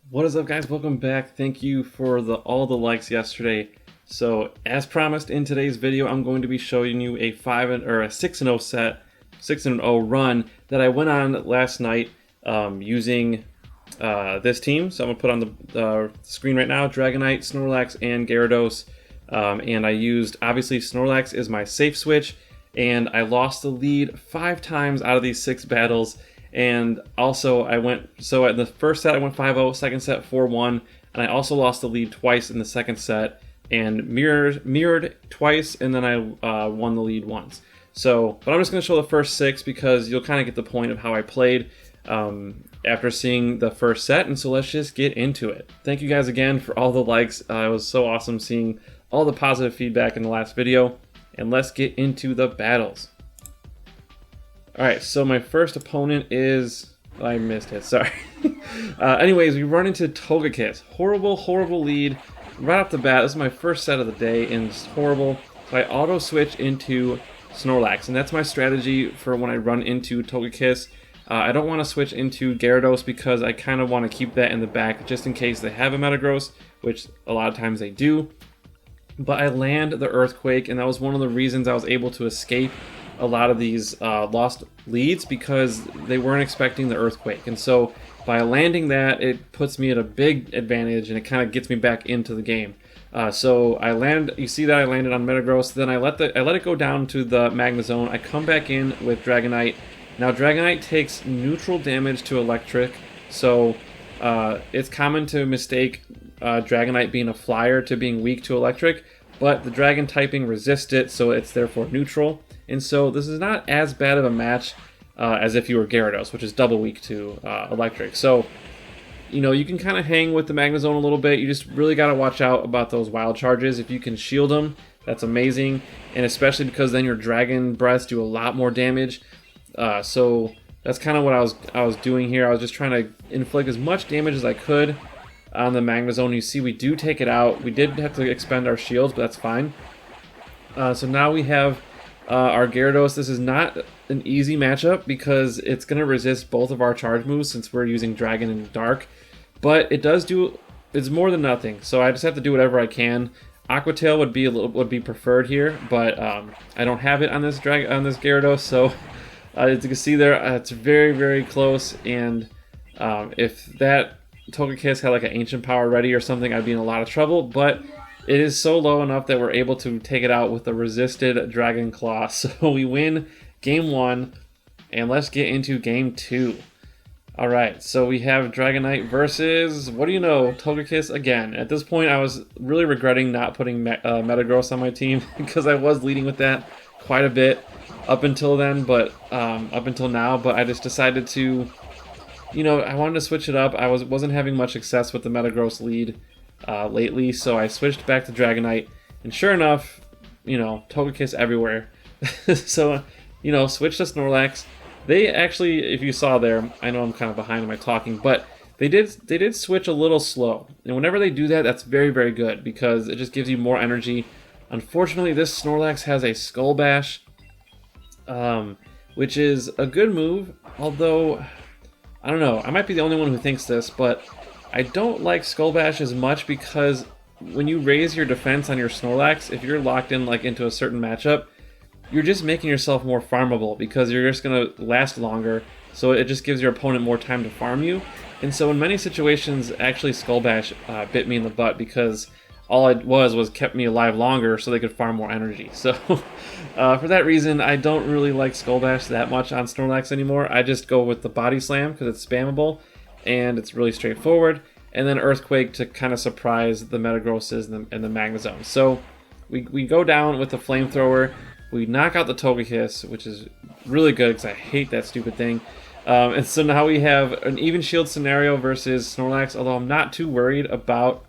What is up, guys? Welcome back. Thank you for all the likes yesterday. So as promised, in today's video I'm going to be showing you a 6-0 set, 6-0 run that I went on last night using this team. So I'm gonna put on the screen right now Dragonite, Snorlax, and Gyarados, and I used, obviously Snorlax is my safe switch, and I lost the lead 5 times out of these 6 battles. And also in the first set I went 5-0, second set 4-1, and I also lost the lead twice in the second set and mirrored twice, and then I won the lead once. So, but I'm just going to show the first 6 because you'll kind of get the point of how I played after seeing the first set, and so let's just get into it. Thank you guys again for all the likes. It was so awesome seeing all the positive feedback in the last video, and let's get into the battles. Alright, so my first opponent is... I missed it, sorry. Anyways, we run into Togekiss. Horrible lead. Right off the bat, this is my first set of the day, and it's horrible. So I auto-switch into Snorlax, and that's my strategy for when I run into Togekiss. I don't want to switch into Gyarados because I kind of want to keep that in the back just in case they have a Metagross, which a lot of times they do. But I land the Earthquake, and that was one of the reasons I was able to escape a lot of these lost leads, because they weren't expecting the Earthquake. And so by landing that, it puts me at a big advantage, and it kind of gets me back into the game. So I land, you see that I landed on Metagross, then I let it go down to the Magma Zone. I come back in with Dragonite. Now Dragonite takes neutral damage to electric, so it's common to mistake Dragonite being a flyer to being weak to electric, but the dragon typing resists it, so it's therefore neutral. And so this is not as bad of a match as if you were Gyarados, which is double weak to electric. So, you know, you can kind of hang with the Magma Zone a little bit. You just really got to watch out about those wild charges. If you can shield them, that's amazing. And especially because then your Dragon Breaths do a lot more damage. So that's kind of what I was doing here. I was just trying to inflict as much damage as I could on the Magma Zone. You see we do take it out. We did have to expend our shields, but that's fine. So now we have our Gyarados. This is not an easy matchup because it's going to resist both of our charge moves since we're using Dragon and Dark. But it does do, it's more than nothing. So I just have to do whatever I can. Aqua Tail would be preferred here, but I don't have it on this Gyarados. So as you can see there, it's very close. And if that Togekiss had like an Ancient Power ready or something, I'd be in a lot of trouble. But it is so low enough that we're able to take it out with the resisted Dragon Claw. So we win game 1, and let's get into game 2. Alright, so we have Dragonite versus, what do you know, Togekiss again. At this point, I was really regretting not putting Metagross on my team because I was leading with that quite a bit up until then, but up until now. But I just decided to, you know, I wanted to switch it up. I wasn't having much success with the Metagross lead lately, so I switched back to Dragonite, and sure enough, you know, Togekiss everywhere. So, you know, switch to Snorlax. They actually, if you saw there, I know I'm kind of behind on my talking, but they did switch a little slow, and whenever they do that, that's very good because it just gives you more energy. Unfortunately, this Snorlax has a Skull Bash, which is a good move, although I don't know, I might be the only one who thinks this, but I don't like Skull Bash as much because when you raise your defense on your Snorlax, if you're locked in like into a certain matchup, you're just making yourself more farmable because you're just going to last longer, so it just gives your opponent more time to farm you. And so in many situations, actually Skull Bash bit me in the butt because all it was kept me alive longer so they could farm more energy. So for that reason, I don't really like Skull Bash that much on Snorlax anymore. I just go with the Body Slam because it's spammable and it's really straightforward, and then Earthquake to kind of surprise the Metagrosses and the Magma Zone. So we go down with the Flamethrower, we knock out the Togekiss, which is really good because I hate that stupid thing. And so now we have an even shield scenario versus Snorlax, although I'm not too worried about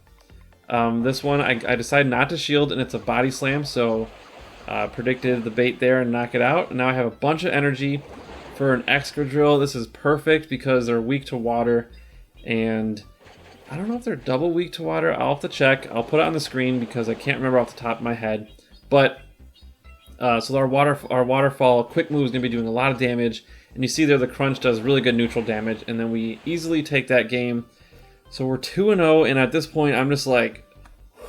this one. I decided not to shield, and it's a Body Slam, so predicted the bait there and knock it out. And now I have a bunch of energy for an Excadrill. This is perfect because they're weak to water, and I don't know if they're double weak to water. I'll have to check. I'll put it on the screen because I can't remember off the top of my head. But so our waterfall quick move is going to be doing a lot of damage, and you see there the Crunch does really good neutral damage, and then we easily take that game. So we're 2-0, and at this point, I'm just like,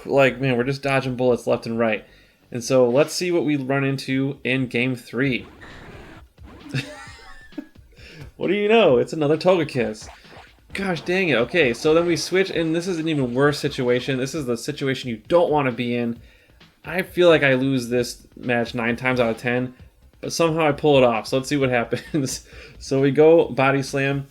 man, we're just dodging bullets left and right. And so let's see what we run into in game 3. What do you know? It's another Togekiss. Gosh dang it. Okay, so then we switch, and this is an even worse situation. This is the situation you don't want to be in. I feel like I lose this match 9 times out of 10, but somehow I pull it off. So let's see what happens. So we go Body Slam,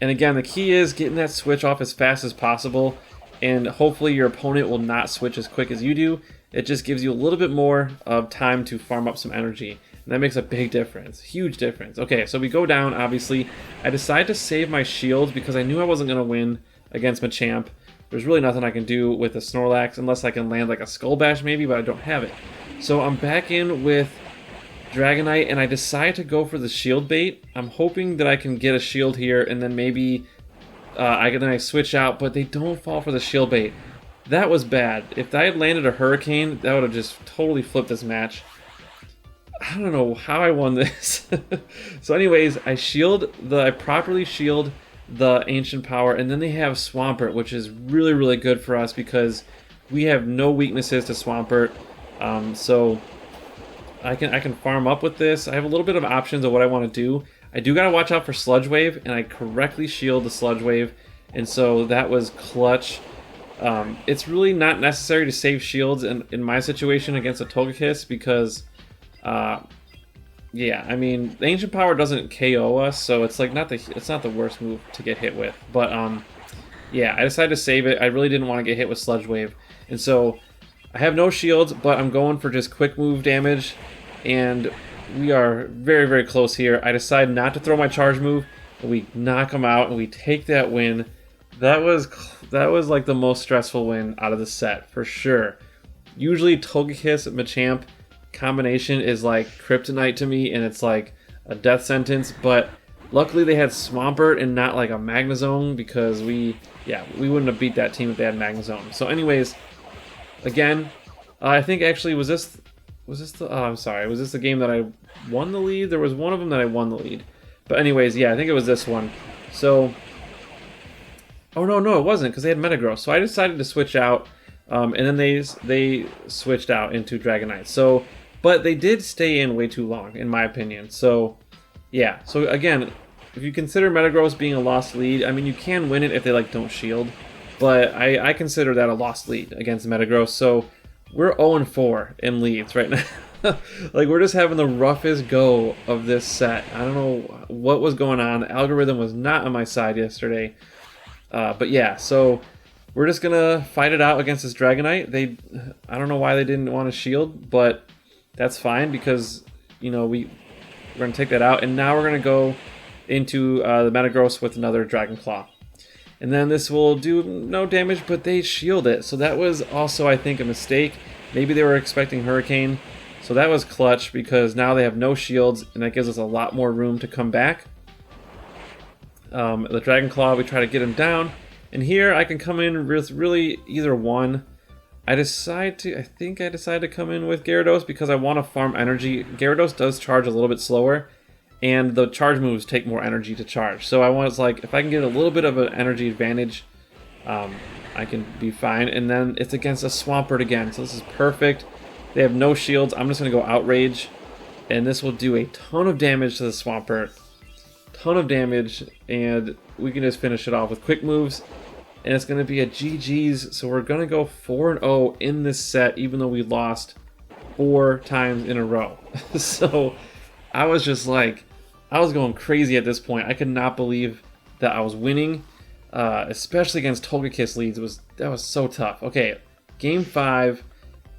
and again, the key is getting that switch off as fast as possible, and hopefully your opponent will not switch as quick as you do. It just gives you a little bit more of time to farm up some energy. And that makes a big difference, huge difference. Okay, so we go down, obviously. I decide to save my shields because I knew I wasn't going to win against Machamp. There's really nothing I can do with a Snorlax unless I can land like a Skull Bash maybe, but I don't have it. So I'm back in with Dragonite, and I decide to go for the shield bait. I'm hoping that I can get a shield here, and then maybe I switch out, but they don't fall for the shield bait. That was bad. If I had landed a Hurricane, that would have just totally flipped this match. I don't know how I won this. So anyways, I properly shield the Ancient Power, and then they have Swampert, which is really, really good for us because we have no weaknesses to Swampert. So I can farm up with this. I have a little bit of options of what I want to do. I do gotta watch out for Sludge Wave, and I correctly shield the Sludge Wave, and so that was clutch. It's really not necessary to save shields in my situation against a Togekiss because, yeah, I mean, the Ancient Power doesn't KO us, so it's like it's not the worst move to get hit with. But yeah, I decided to save it. I really didn't want to get hit with Sludge Wave, and so I have no shields, but I'm going for just quick move damage, and we are very, very close here. I decide not to throw my charge move, and we knock them out, and we take that win. That was like the most stressful win out of the set, for sure. Usually Togekiss Machamp combination is like kryptonite to me, and it's like a death sentence, but luckily they had Swampert and not like a Magnezone, because we wouldn't have beat that team if they had Magnezone. So anyways, again, I think actually was this the game that I won the lead? There was one of them that I won the lead. But anyways, yeah, I think it was this one. So oh no, it wasn't, because they had Metagross. So I decided to switch out, and then they switched out into Dragonite. So, but they did stay in way too long, in my opinion. So, yeah. So again, if you consider Metagross being a lost lead, I mean, you can win it if they like don't shield, but I consider that a lost lead against Metagross. So we're 0-4 in leads right now. Like, we're just having the roughest go of this set. I don't know what was going on. The algorithm was not on my side yesterday. But yeah, so we're just gonna fight it out against this Dragonite. I don't know why they didn't want to shield, but that's fine because, you know, we're gonna take that out, and now we're gonna go into the Metagross with another Dragon Claw, and then this will do no damage, but they shield it. So that was also, I think, a mistake. Maybe they were expecting Hurricane, so that was clutch because now they have no shields, and that gives us a lot more room to come back. The Dragon Claw, we try to get him down, and here I can come in with really either one. I think I decide to come in with Gyarados because I want to farm energy. Gyarados does charge a little bit slower, and the charge moves take more energy to charge. So I was like, if I can get a little bit of an energy advantage, I can be fine. And then it's against a Swampert again, so this is perfect. They have no shields. I'm just going to go Outrage, and this will do a ton of damage to the Swampert. Ton of damage, and we can just finish it off with quick moves, and it's going to be a GG's. So we're going to go 4-0 in this set, even though we lost 4 times in a row. So I was just like, I was going crazy at this point. I could not believe that I was winning, especially against Togekiss leads. That was so tough. Okay, game 5.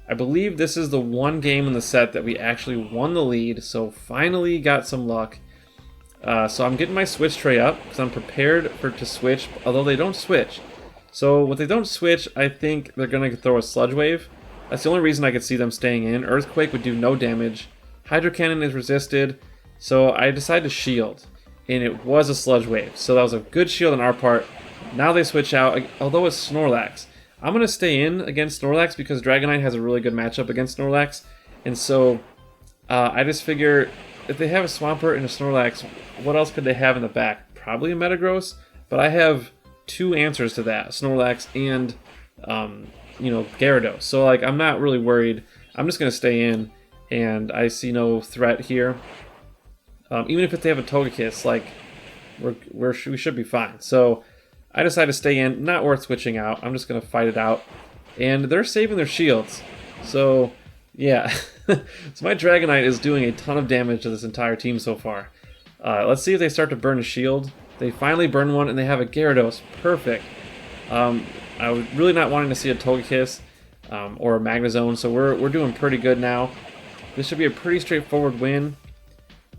I believe this is the one game in the set that we actually won the lead, so finally got some luck. So I'm getting my switch tray up because I'm prepared to switch, although they don't switch. So when they don't switch, I think they're going to throw a Sludge Wave. That's the only reason I could see them staying in. Earthquake would do no damage. Hydro Cannon is resisted, so I decided to shield, and it was a Sludge Wave. So that was a good shield on our part. Now they switch out, although it's Snorlax. I'm going to stay in against Snorlax because Dragonite has a really good matchup against Snorlax, and so I just figure if they have a Swampert and a Snorlax, what else could they have in the back? Probably a Metagross, but I have two answers to that, Snorlax and you know, Gyarados. So like I'm not really worried. I'm just gonna stay in, and I see no threat here. Even if they have a Togekiss, like we should be fine. So I decided to stay in. Not worth switching out. I'm just gonna fight it out, and they're saving their shields. So yeah, so my Dragonite is doing a ton of damage to this entire team so far. Let's see if they start to burn a shield. They finally burn one, and they have a Gyarados. Perfect. I was really not wanting to see a Togekiss or a Magnezone, so we're doing pretty good now. This should be a pretty straightforward win.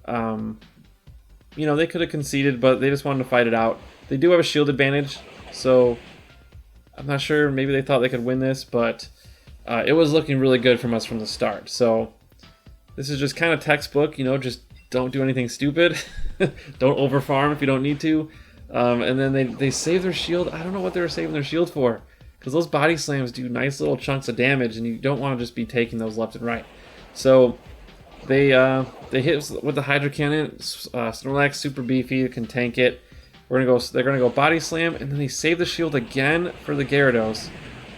You know, they could have conceded, but they just wanted to fight it out. They do have a shield advantage, so I'm not sure. Maybe they thought they could win this, but it was looking really good from us from the start. So this is just kind of textbook, you know, just don't do anything stupid. Don't overfarm if you don't need to. And then they save their shield. I don't know what they were saving their shield for, because those body slams do nice little chunks of damage, and you don't want to just be taking those left and right. So they hit with the Hydro Cannon. Snorlax super beefy, can tank it. They're gonna go body slam, and then they save the shield again for the Gyarados.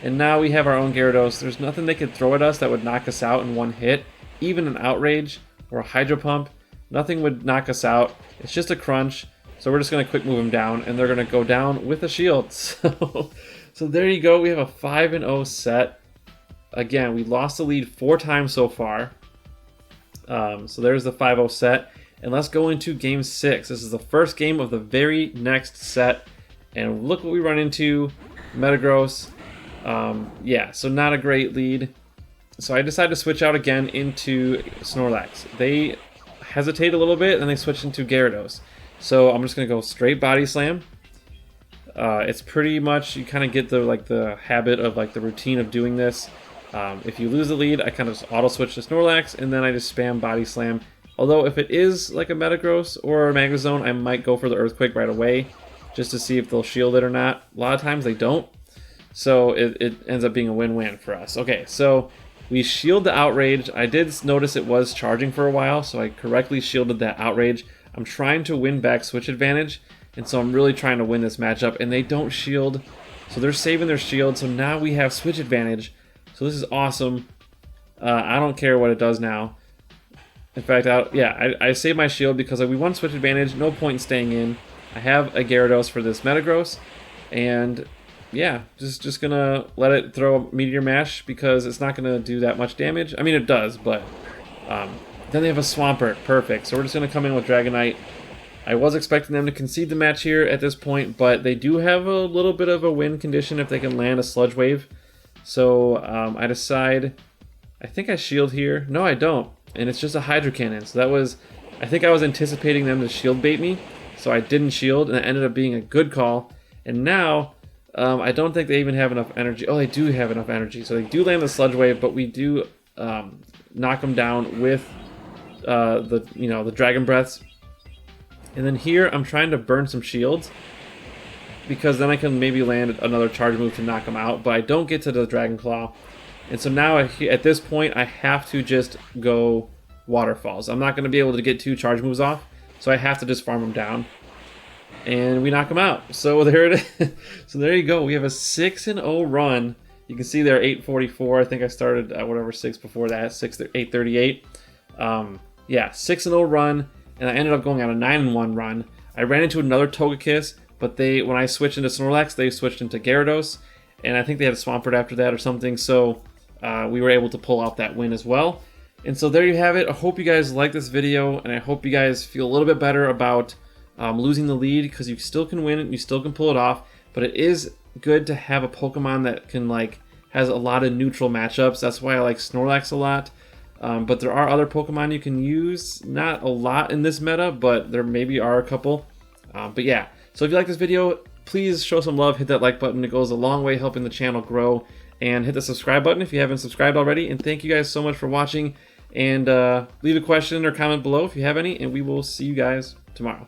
And now we have our own Gyarados. There's nothing they could throw at us that would knock us out in one hit. Even an Outrage or a Hydro Pump, nothing would knock us out. It's just a crunch. So we're just going to quick move them down, and they're going to go down with a shield. So there you go. We have a 5-0 set. Again, we lost the lead 4 times so far. So there's the 5-0 set. And let's go into game 6. This is the first game of the very next set. And look what we run into. Metagross. Yeah, so not a great lead. So I decided to switch out again into Snorlax. They hesitate a little bit, and they switch into Gyarados. So I'm just gonna go straight body slam. It's pretty much, you kind of get the habit of like the routine of doing this. If you lose the lead, I kind of just auto switch to Snorlax, and then I just spam body slam. Although if it is like a Metagross or a Magnezone, I might go for the Earthquake right away, just to see if they'll shield it or not. A lot of times they don't, so it ends up being a win-win for us. Okay, so we shield the Outrage. I did notice it was charging for a while, so I correctly shielded that Outrage. I'm trying to win back switch advantage, and so I'm really trying to win this matchup, and they don't shield, so they're saving their shield, so now we have switch advantage. So this is awesome. I don't care what it does now. In fact, I saved my shield because we won switch advantage, no point in staying in. I have a Gyarados for this Metagross, and yeah, just gonna let it throw a Meteor Mash because it's not gonna do that much damage. I mean, it does, but then they have a Swampert. Perfect. So we're just going to come in with Dragonite. I was expecting them to concede the match here at this point, but they do have a little bit of a win condition if they can land a Sludge Wave. So I decide, I think I shield here. No, I don't. And it's just a Hydro Cannon. So that was, I think I was anticipating them to shield bait me. So I didn't shield, and it ended up being a good call. And now, I don't think they even have enough energy. Oh, they do have enough energy. So they do land the Sludge Wave, but we do knock them down with the Dragon Breaths. And then here I'm trying to burn some shields, because then I can maybe land another charge move to knock them out, but I don't get to the Dragon Claw. And so now at this point I have to just go Waterfalls. I'm not going to be able to get 2 charge moves off, so I have to just farm them down. And we knock them out. So there it is. So there you go. We have a 6-0 run. You can see there 844. I think I started at whatever 6 before that, 838. Yeah, 6-0 run, and I ended up going on a 9-1 run. I ran into another Togekiss, but when I switched into Snorlax, they switched into Gyarados, and I think they had a Swampert after that or something, so we were able to pull out that win as well. And so there you have it. I hope you guys like this video, and I hope you guys feel a little bit better about losing the lead, because you still can win it, you still can pull it off, but it is good to have a Pokemon that can has a lot of neutral matchups. That's why I like Snorlax a lot. But there are other Pokemon you can use. Not a lot in this meta, but there maybe are a couple. But yeah, so if you like this video, please show some love, hit that like button. It goes a long way helping the channel grow. And hit the subscribe button if you haven't subscribed already. And thank you guys so much for watching. And leave a question or comment below if you have any. And we will see you guys tomorrow.